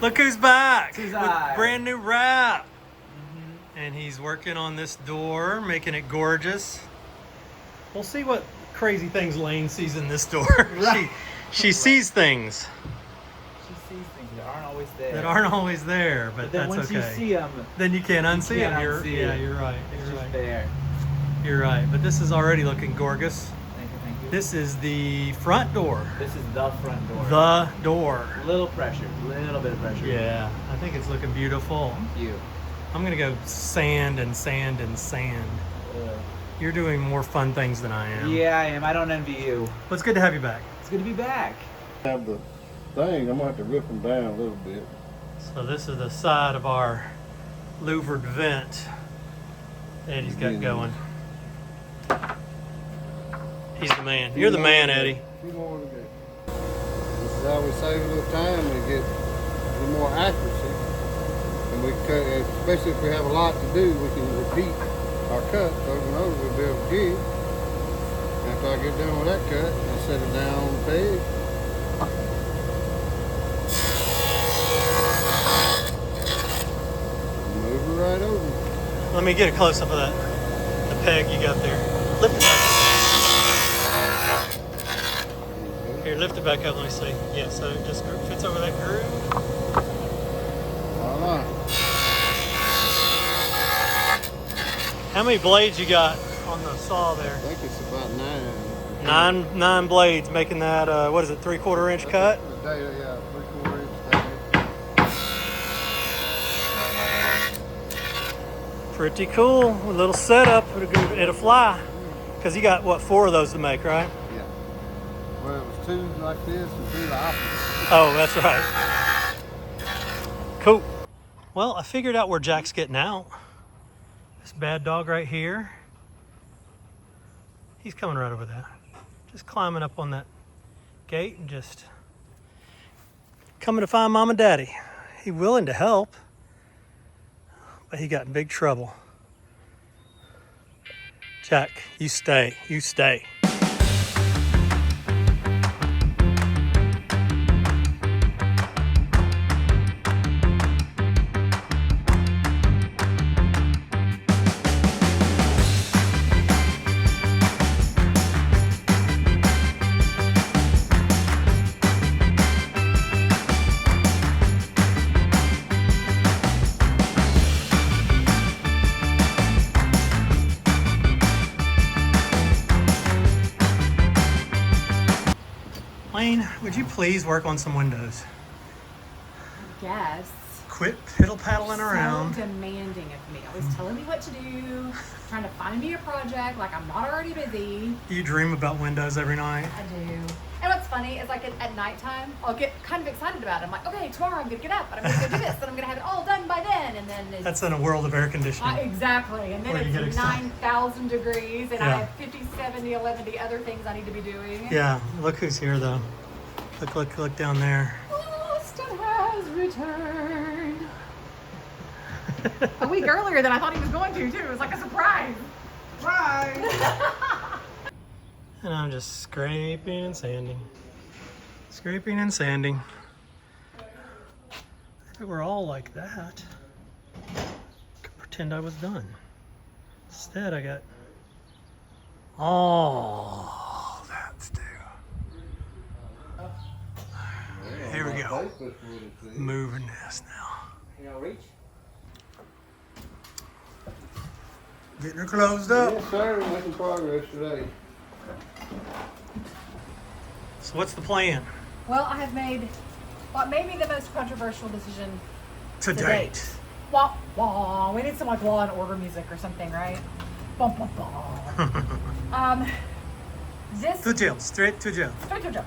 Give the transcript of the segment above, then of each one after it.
Look who's back with Hi. brand new wrap. And he's working on this door, making it gorgeous. We'll see what crazy things Lane sees in this door. Right. She sees things She sees things that aren't always there. that aren't always there, but then that's once okay. you see them, Then you can't unsee can't them. unsee it. You're right. it's You're just right. there. You're right. But this is already looking gorgeous. Thank you, thank you. This is the front door. This is the front door. The door. Little pressure, little bit of pressure. Yeah, I think it's looking beautiful. Thank you. I'm gonna go sand and sand and sand. You're doing more fun things than I am. Yeah, I am. I don't envy you. But it's good to have you back. It's good to be back. Have the thing, I'm gonna have to rip them down a little bit. So this is the side of our louvered vent Eddie's got going. He's the man. You're the man, Eddie. Few more to go. This is how we save a little time and get a little more accuracy. And we cut, especially if we have a lot to do, we can repeat our cuts over and over. We'll be able to jig. After I get done with that cut, I set it down on the peg. Move it right over. Let me get a close up of that. The peg you got there. Lift it back up. Here, lift it back up. Let me see. Yeah, so it just fits over that groove. Voila. How many blades you got on the saw there? I think it's about 9. Nine blades, making that, what is it, 3/4 inch cut? Yeah, 3/4 inch. Pretty cool. A little setup. It'll fly. Because you got, what, 4 of those to make, right? Yeah. Well, it was 2 like this and 2 the opposite. Oh, that's right. Cool. Well, I figured out where Jack's getting out. This bad dog right here. He's coming right over there. Just climbing up on that gate and just coming to find Mom and Daddy. He willing to help, but he got in big trouble. Jack, you stay. You stay. Lane, would you please work on some windows? Yes. Quit piddle-paddling around. So demanding of me. Always telling me what to do, trying to find me a project like I'm not already busy. You dream about windows every night? I do. And what's funny is like at nighttime, I'll get kind of excited about it. I'm like, okay, tomorrow I'm gonna get up and I'm gonna go do this and I'm gonna have it all done by then. And then it's, That's in a world of air conditioning. exactly. And then Where you get it's excited. 9,000 degrees and Yeah. I have 50, 70, 11 other things I need to be doing. Yeah, look who's here though. Look down there. Austin has returned. A week earlier than I thought he was going to, too. It was like a surprise. And I'm just scraping and sanding. Scraping and sanding. If it were all like that, I could pretend I was done. Instead, I got all that to do. Here we go. Moving this now. You know, reach. Getting her closed up. Yes, sir. Making progress today. So what's the plan? Well, I have made what may be the most controversial decision To date. Wah, wah. We need some like Law and Order music or something, right? Bum, bum, bum. This To jail. Straight to jail. Straight to jail.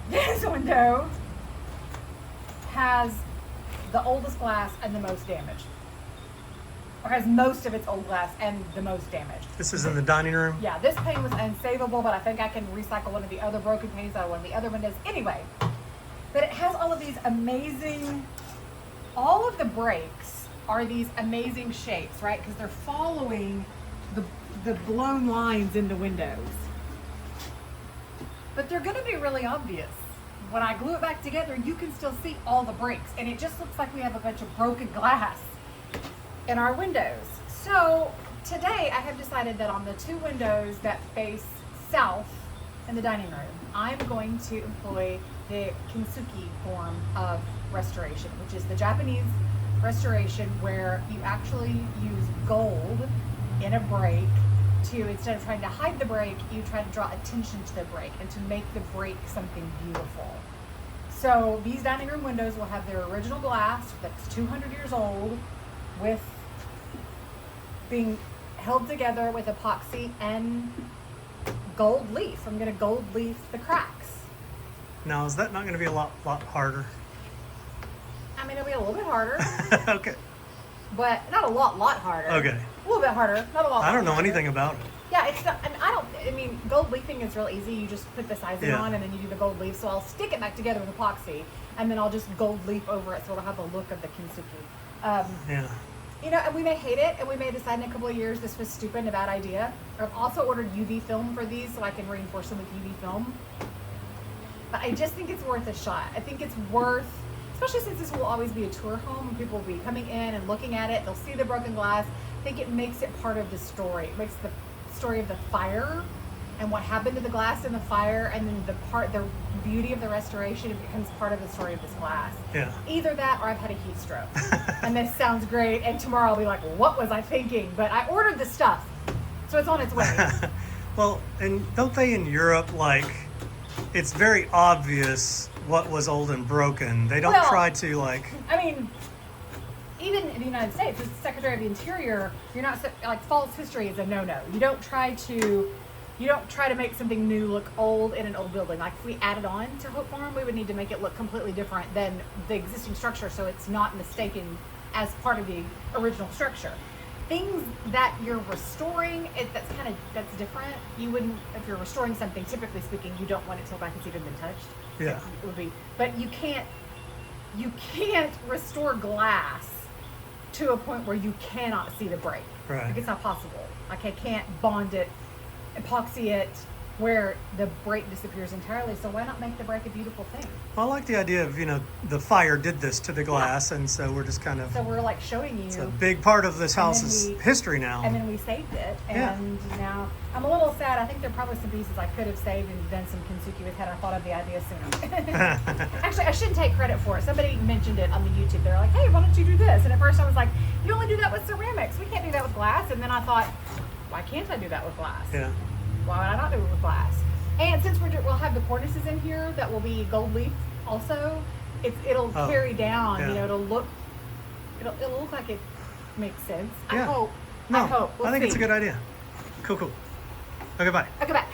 This window has the oldest glass and the most damage. Or has most of its old glass and the most damage. This is in the dining room. Yeah, this pane was unsavable, but I think I can recycle one of the other broken panes out of one of the other windows. Anyway, but it has all of these amazing, all of the breaks are these amazing shapes, right? Because they're following the blown lines in the windows. But they're gonna be really obvious when I glue it back together, you can still see all the breaks, and it just looks like we have a bunch of broken glass in our windows. So today I have decided that on the 2 windows that face south in the dining room, I'm going to employ the Kintsugi form of restoration, which is the Japanese restoration where you actually use gold in a break to, instead of trying to hide the break, you try to draw attention to the break and to make the break something beautiful. So these dining room windows will have their original glass that's 200 years old, with being held together with epoxy and gold leaf. I'm going to gold leaf the cracks. Now, is that not going to be a lot harder? I mean, it'll be a little bit harder, Okay. but not a lot harder. Okay. A little bit harder, not a lot. I don't know harder. anything about it. Yeah, it's not, and I mean, gold leafing is real easy. You just put the sizing Yeah. on and then you do the gold leaf. So I'll stick it back together with epoxy and then I'll just gold leaf over it so it'll have the look of the Kintsugi. Yeah. You know, and we may hate it and we may decide in a couple of years this was stupid and a bad idea. I've also ordered UV film for these so I can reinforce them with UV film. But I just think it's worth a shot. I think it's worth, especially since this will always be a tour home and people will be coming in and looking at it. They'll see the broken glass. I think it makes it part of the story. It makes the story of the fire and what happened to the glass in the fire, and then the beauty of the restoration, it becomes part of the story of this glass. Yeah. Either that or I've had a heat stroke. And this sounds great, and tomorrow I'll be like, what was I thinking? But I ordered the stuff, so it's on its way. Well, and don't they in Europe, like, it's very obvious what was old and broken. They don't Well, try to, like... I mean, even in the United States, as Secretary of the Interior, you're not, like, false history is a no-no. You don't try to make something new look old in an old building. Like if we added on to Hope Farm, we would need to make it look completely different than the existing structure so it's not mistaken as part of the original structure. Things that you're restoring, that's different. You wouldn't, if you're restoring something, typically speaking, you don't want it till back it's even been touched. Yeah. It would be, but you can't restore glass to a point where you cannot see the break. Right. Like it's not possible. Like I can't bond it, epoxy it where the break disappears entirely. So why not make the break a beautiful thing? Well, I like the idea of, the fire did this to the glass, and so we're just kind of... So we're like showing you. It's a big part of this house's history now. And then we saved it. And now I'm a little sad. I think there are probably some pieces I could have saved and done some Kintsugi with had I thought of the idea sooner. Actually, I shouldn't take credit for it. Somebody mentioned it on the YouTube. They're like, hey, why don't you do this? And at first I was like, you only do that with ceramics. We can't do that with glass. And then I thought, why can't I do that with glass? Yeah. Why would I not do it with glass? And since we'll have the cornices in here that will be gold leaf also, it'll carry down. Yeah. It'll look like it makes sense. Yeah. I hope. No, I hope. We'll I think see. it's a good idea. Cool. Okay, bye. Okay, bye.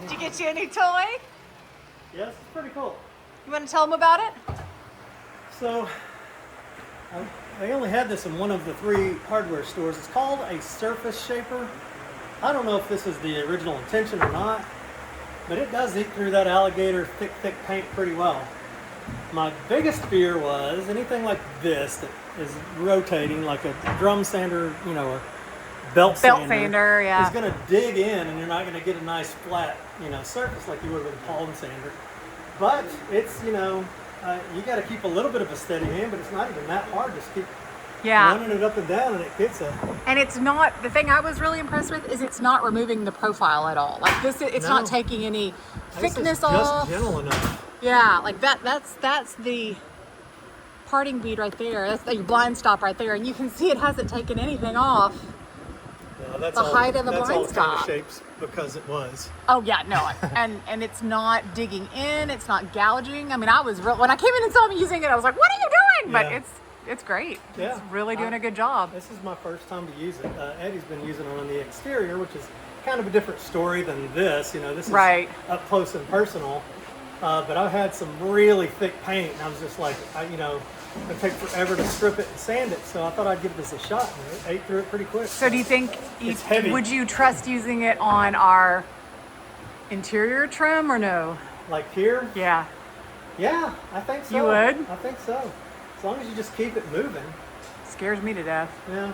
Did you get you a new toy? Yes, it's pretty cool. You want to tell them about it? So, they only had this in one of the 3 hardware stores. It's called a surface shaper. I don't know if this is the original intention or not, but it does eat through that alligator thick paint pretty well. My biggest fear was anything like this that is rotating, like a drum sander, a belt sander, yeah. is going to dig in, and you're not going to get a nice flat, surface like you would with a palm sander. But it's, you got to keep a little bit of a steady hand, but it's not even that hard. Just keep running it up and down, and it gets a... And it's not, the thing I was really impressed with is it's not removing the profile at all. Like this, it's not taking any thickness off. Just gentle enough. Yeah, like that's the parting bead right there. That's your blind stop right there, and you can see it hasn't taken anything off. Yeah, that's The height of the that's blind all kind of stop. shapes because it was. Oh yeah, no, and it's not digging in. It's not gouging. I mean, when I came in and saw him using it, I was like, "What are you doing?" But Yeah. it's great. Yeah. It's really doing a good job. This is my first time to use it. Eddie's been using it on the exterior, which is kind of a different story than this. You know, this is Right. up close and personal. But I've had some really thick paint, and I was just like, it'd take forever to strip it and sand it. So I thought I'd give this a shot, and it ate through it pretty quick. So do you think It's heavy. would you trust using it on our interior trim or no? Like here? Yeah. Yeah, I think so. You would? I think so. As long as you just keep it moving. Scares me to death. Yeah.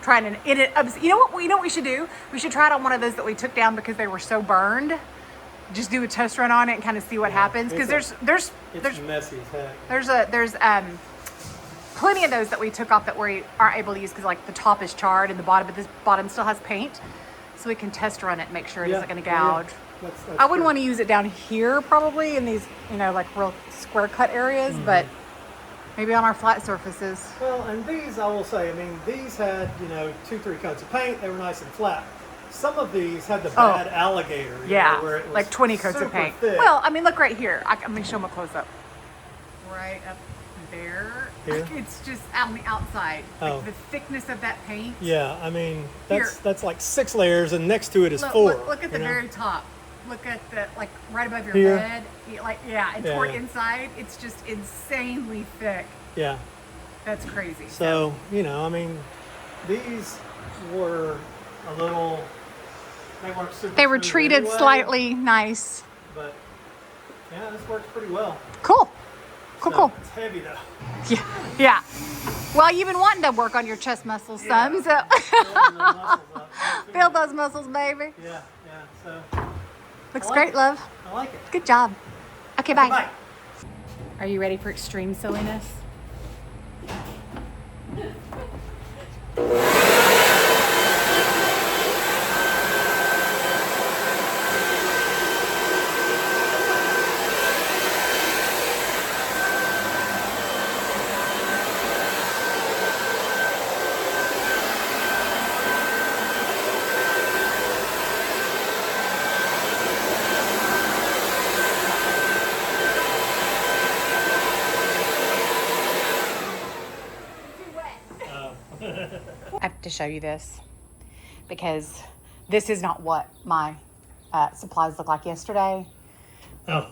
Trying to you know what we should do? We should try it on one of those that we took down because they were so burned. Just do a test run on it and kind of see what happens, because there's messy as heck. there's plenty of those that we took off that we aren't able to use because like the top is charred and the bottom, but this bottom still has paint, so we can test run it and make sure it isn't going to gouge. That's I wouldn't true. want to use it down here probably in these like real square cut areas, but maybe on our flat surfaces. Well, and these, I will say, these had, 2-3 coats of paint. They were nice and flat. Some of these had the bad alligator. Yeah, where it was like 20 coats of super paint. thick. Well, I mean, look right here. Let me show them a close up. Right up there. Here? It's just on the outside. Oh. Like the thickness of that paint. Yeah, Here. that's like 6 layers, and next to it is Look, 4. look at the you know? very top. Look at the, like, right above your Here? head. And Yeah, toward yeah. inside, it's just insanely thick. Yeah. That's crazy. So, these were a little. They weren't super. They were smooth treated anyway, slightly nice. But yeah, this works pretty well. Cool. So, Cool. It's heavy though. Yeah. Well, you've been wanting to work on your chest muscles some, so Building the muscles up. build those muscles, baby. Yeah. So Looks I like great, it. love. I like it. Good job. Okay, bye. Bye. Are you ready for extreme silliness? I have to show you this because this is not what my supplies looked like yesterday. Oh.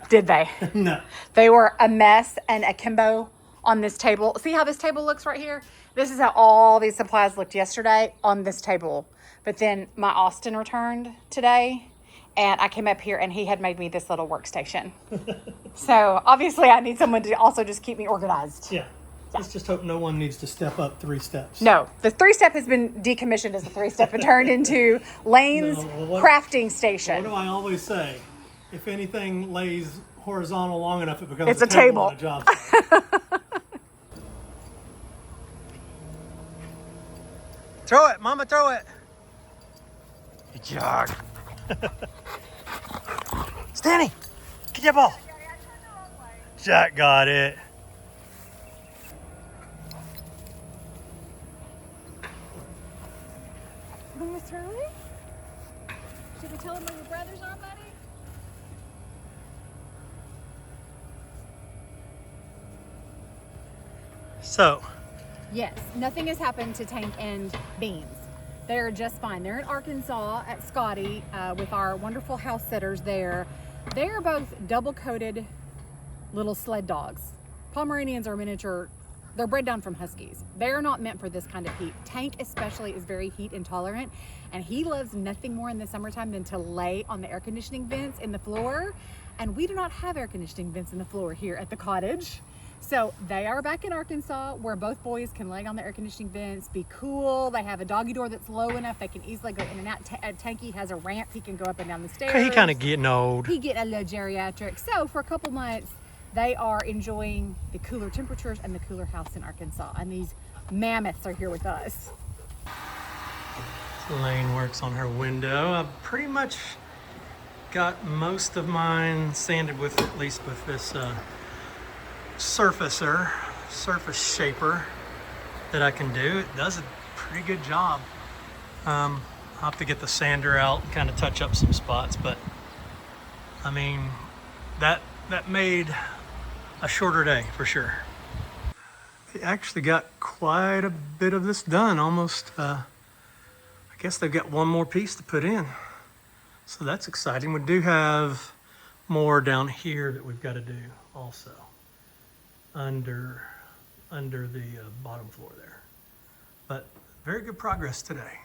Did they? No. They were a mess and akimbo on this table. See how this table looks right here? This is how all these supplies looked yesterday on this table. But then my Austin returned today and I came up here and he had made me this little workstation. So obviously I need someone to also just keep me organized. Yeah. Let's just hope no one needs to step up 3 steps. No, the 3-step has been decommissioned as a 3-step and turned into Lane's No, well, crafting What station. do I always say? If anything lays horizontal long enough, it becomes It's a a table. on a job site. Throw it, Mama, throw it. Good job. Stanley, get that ball. Jack got it. Miss Hurley? Should we tell him where your brothers are, buddy? So, Yes, nothing has happened to Tank and Beans. They are just fine. They're in Arkansas at Scotty with our wonderful house sitters there. They are both double-coated little sled dogs. Pomeranians are miniature. They're bred down from Huskies. They're not meant for this kind of heat. Tank especially is very heat intolerant, and he loves nothing more in the summertime than to lay on the air conditioning vents in the floor. And we do not have air conditioning vents in the floor here at the cottage. So they are back in Arkansas where both boys can lay on the air conditioning vents, be cool. They have a doggy door that's low enough they can easily go in and out. Tanky has a ramp. He can go up and down the stairs. he kind of getting old. He get a little geriatric. So for a couple months, they are enjoying the cooler temperatures and the cooler house in Arkansas. And these mammoths are here with us. Lane works on her window. I've pretty much got most of mine sanded with, at least with this surfacer, surface shaper that I can do. It does a pretty good job. I'll have to get the sander out and kind of touch up some spots, but I mean, that made a shorter day for sure. They actually got quite a bit of this done, almost. I guess they've got one more piece to put in. So that's exciting. We do have more down here that we've got to do also under the bottom floor there. But very good progress today.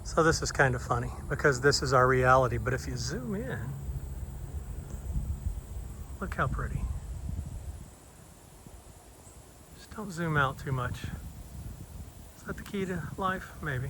So this is kind of funny because this is our reality, but if you zoom in, look how pretty. Just don't zoom out too much. Is that the key to life? Maybe.